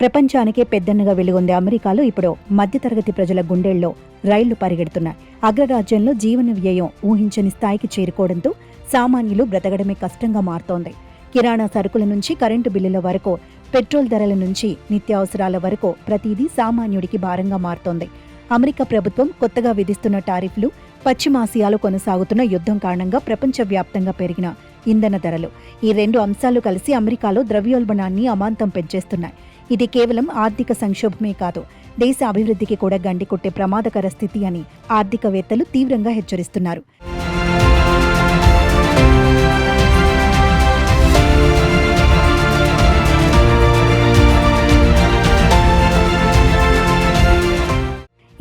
ప్రపంచానికే పెద్దన్నగా వెలుగొందే అమెరికాలో ఇప్పుడు మధ్యతరగతి ప్రజల గుండెల్లో రైళ్లు పరిగెడుతున్నాయి. అగ్రరాజ్యంలో జీవన వ్యయం ఊహించని స్థాయికి చేరుకోవడంతో సామాన్యులు బ్రతకడమే కష్టంగా మారుతోంది. కిరాణా సరుకుల నుంచి కరెంటు బిల్లుల వరకు, పెట్రోల్ ధరల నుంచి నిత్యావసరాల వరకు ప్రతిదీ సామాన్యుడికి భారంగా మారుతోంది. అమెరికా ప్రభుత్వం కొత్తగా విధిస్తున్న టారిఫ్లు, పశ్చిమాసియాలో కొనసాగుతున్న యుద్ధం కారణంగా ప్రపంచవ్యాప్తంగా పెరిగిన ఇంధన ధరలు, ఈ రెండు అంశాలు కలిసి అమెరికాలో ద్రవ్యోల్బణాన్ని అమాంతం పెంచేస్తున్నాయి. ఇది కేవలం ఆర్థిక సంక్షోభమే కాదు, దేశ అభివృద్ధికి కూడా గండికొట్టే ప్రమాదకర స్థితి అని ఆర్థికవేత్తలు తీవ్రంగా హెచ్చరిస్తున్నారు.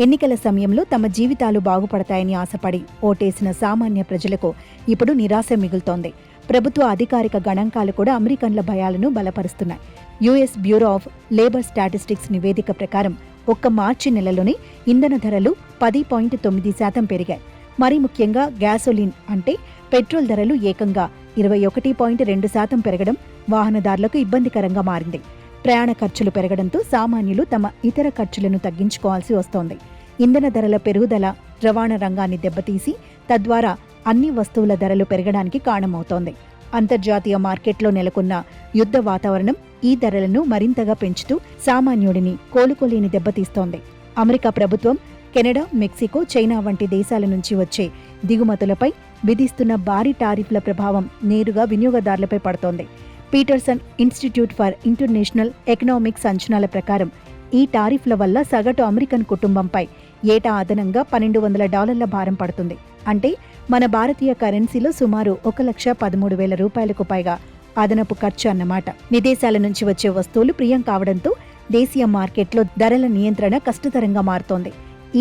ఎన్నికల సమయంలో తమ జీవితాలు బాగుపడతాయని ఆశపడి ఓటేసిన సామాన్య ప్రజలకు ఇప్పుడు నిరాశ మిగులుతోంది. ప్రభుత్వ అధికారిక గణాంకాలు కూడా అమెరికన్ల భయాలను బలపరుస్తున్నాయి. US bureau of labour statistics నివేదిక ప్రకారం ఒక్క మార్చి నెలలోనే ఇంధన ధరలు 10.9% పెరిగాయి. మరీ ముఖ్యంగా గ్యాసోలిన్ అంటే పెట్రోల్ ధరలు ఏకంగా 21.2% పెరగడం వాహనదారులకు ఇబ్బందికరంగా మారింది. ప్రయాణ ఖర్చులు పెరగడంతో సామాన్యులు తమ ఇతర ఖర్చులను తగ్గించుకోవాల్సి వస్తోంది. ఇంధన ధరల పెరుగుదల రవాణా రంగాన్ని దెబ్బతీసి తద్వారా అన్ని వస్తువుల ధరలు పెరగడానికి కారణమవుతోంది. అంతర్జాతీయ మార్కెట్లో నెలకొన్న యుద్ధ వాతావరణం ఈ ధరలను మరింతగా పెంచుతూ సామాన్యుడిని కోలుకోలేని దెబ్బతీస్తోంది. అమెరికా ప్రభుత్వం కెనడా, మెక్సికో, చైనా వంటి దేశాల నుంచి వచ్చే దిగుమతులపై విధిస్తున్న భారీ టారిఫ్ల ప్రభావం నేరుగా వినియోగదారులపై పడుతోంది. Peterson Institute for International Economics అంచనాల ప్రకారం ఈ టారిఫ్ల వల్ల సగటు అమెరికన్ కుటుంబంపై ఏటా అదనంగా $1,200 భారం పడుతుంది. అంటే మన భారతీయ కరెన్సీలో సుమారు $1,13,000 పైగా అదనపు ఖర్చు అన్నమాట. విదేశాల నుంచి వచ్చే వస్తువులు ప్రియం కావడంతో దేశీయ మార్కెట్లో ధరల నియంత్రణ కష్టతరంగా మారుతోంది.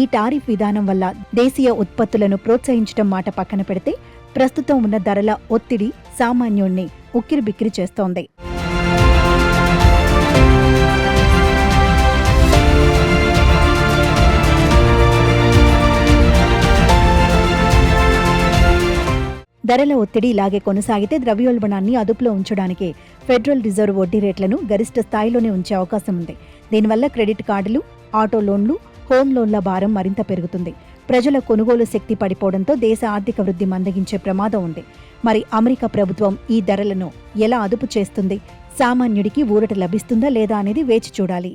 ఈ టారిఫ్ విధానం వల్ల దేశీయ ఉత్పత్తులను ప్రోత్సహించడం మాట పక్కన పెడితే ప్రస్తుతం ఉన్న ధరల ఒత్తిడి సామాన్యుణ్ణి ఉక్కిరిబిక్కిరి చేస్తోంది. ధరల ఒత్తిడి ఇలాగే కొనసాగితే ద్రవ్యోల్బణాన్ని అదుపులో ఉంచడానికి ఫెడరల్ రిజర్వ్ వడ్డీ రేట్లను గరిష్ట స్థాయిలోనే ఉంచే అవకాశం ఉంది. దీనివల్ల క్రెడిట్ కార్డులు, ఆటో లోన్లు, హోమ్ లోన్ల భారం మరింత పెరుగుతుంది. ప్రజల కొనుగోలు శక్తి పడిపోవడంతో దేశ ఆర్థిక వృద్ధి మందగించే ప్రమాదం ఉంది. మరి అమెరికా ప్రభుత్వం ఈ ధరలను ఎలా అదుపు చేస్తుంది? సామాన్యుడికి ఊరట లభిస్తుందా లేదా అనేది వేచి చూడాలి.